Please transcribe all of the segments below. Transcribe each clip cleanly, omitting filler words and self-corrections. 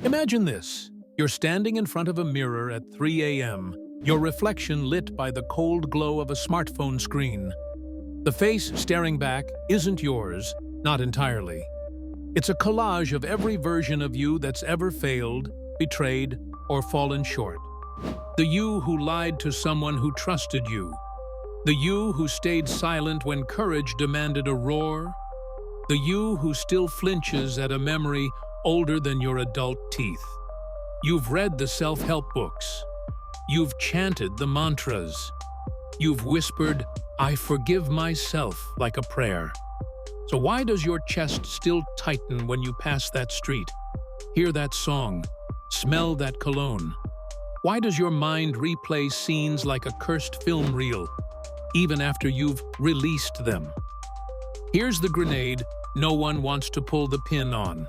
Imagine this. You're standing in front of a mirror at 3 a.m., your reflection lit by the cold glow of a smartphone screen. The face staring back isn't yours, not entirely. It's a collage of every version of you that's ever failed, betrayed, or fallen short. The you who lied to someone who trusted you. The you who stayed silent when courage demanded a roar. The you who still flinches at a memory older than your adult teeth. You've read the self-help books. You've chanted the mantras. You've whispered, "I forgive myself," like a prayer. So why does your chest still tighten when you pass that street? Hear that song? Smell that cologne? Why does your mind replay scenes like a cursed film reel, even after you've released them? Here's the grenade no one wants to pull the pin on.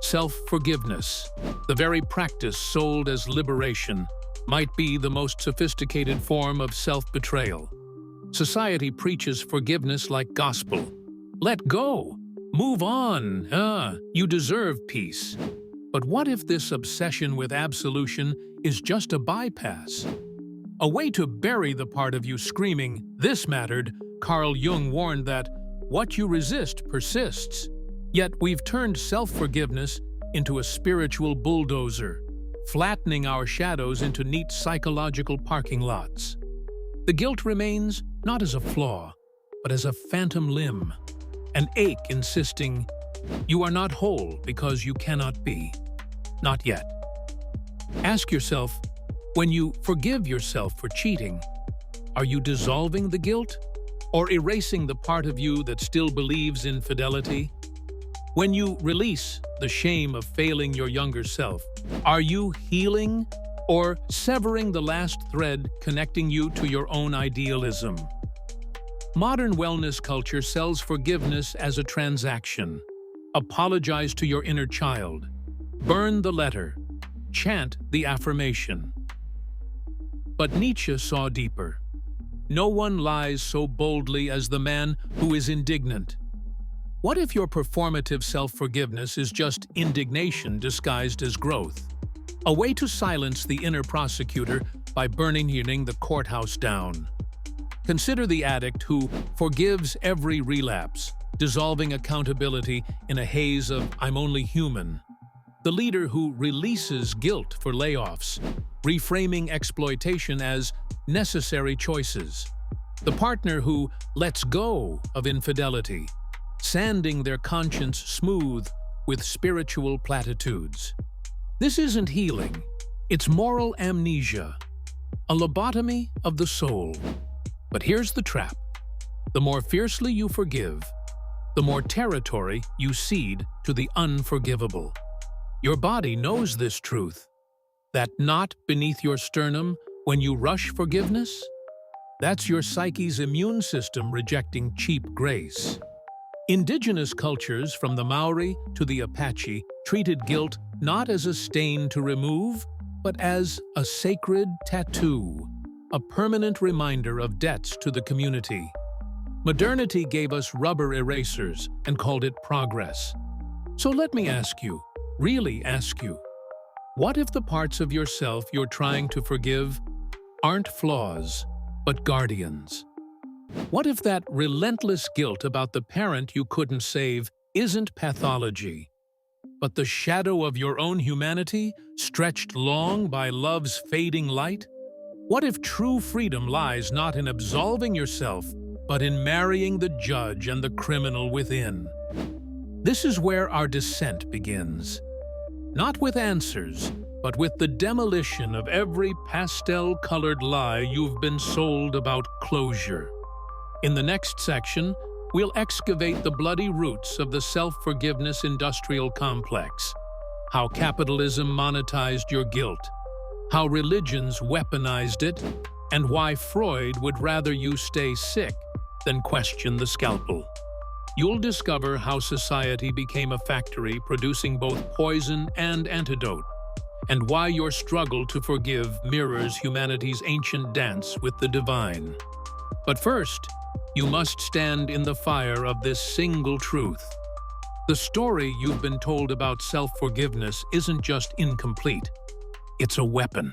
Self-forgiveness, the very practice sold as liberation, might be the most sophisticated form of self-betrayal. Society preaches forgiveness like gospel. Let go. Move on. You deserve peace. But what if this obsession with absolution is just a bypass? A way to bury the part of you screaming, "This mattered." Carl Jung warned that what you resist persists. Yet we've turned self-forgiveness into a spiritual bulldozer, flattening our shadows into neat psychological parking lots. The guilt remains not as a flaw, but as a phantom limb, an ache insisting, "You are not whole because you cannot be." Not yet. Ask yourself, when you forgive yourself for cheating, are you dissolving the guilt or erasing the part of you that still believes in fidelity? When you release the shame of failing your younger self, are you healing or severing the last thread connecting you to your own idealism? Modern wellness culture sells forgiveness as a transaction. Apologize to your inner child. Burn the letter. Chant the affirmation. But Nietzsche saw deeper. No one lies so boldly as the man who is indignant. What if your performative self-forgiveness is just indignation disguised as growth? A way to silence the inner prosecutor by burning the courthouse down. Consider the addict who forgives every relapse, dissolving accountability in a haze of "I'm only human." The leader who releases guilt for layoffs, reframing exploitation as necessary choices. The partner who lets go of infidelity, sanding their conscience smooth with spiritual platitudes. This isn't healing, it's moral amnesia, a lobotomy of the soul. But here's the trap. The more fiercely you forgive, the more territory you cede to the unforgivable. Your body knows this truth. That knot beneath your sternum when you rush forgiveness? That's your psyche's immune system rejecting cheap grace. Indigenous cultures, from the Maori to the Apache, treated guilt not as a stain to remove, but as a sacred tattoo, a permanent reminder of debts to the community. Modernity gave us rubber erasers and called it progress. So let me ask you, really ask you, what if the parts of yourself you're trying to forgive aren't flaws, but guardians? What if that relentless guilt about the parent you couldn't save isn't pathology, but the shadow of your own humanity stretched long by love's fading light? What if true freedom lies not in absolving yourself, but in marrying the judge and the criminal within? This is where our descent begins. Not with answers, but with the demolition of every pastel-colored lie you've been sold about closure. In the next section, we'll excavate the bloody roots of the self-forgiveness industrial complex, how capitalism monetized your guilt, how religions weaponized it, and why Freud would rather you stay sick than question the scalpel. You'll discover how society became a factory producing both poison and antidote, and why your struggle to forgive mirrors humanity's ancient dance with the divine. But first, you must stand in the fire of this single truth. The story you've been told about self-forgiveness isn't just incomplete, it's a weapon.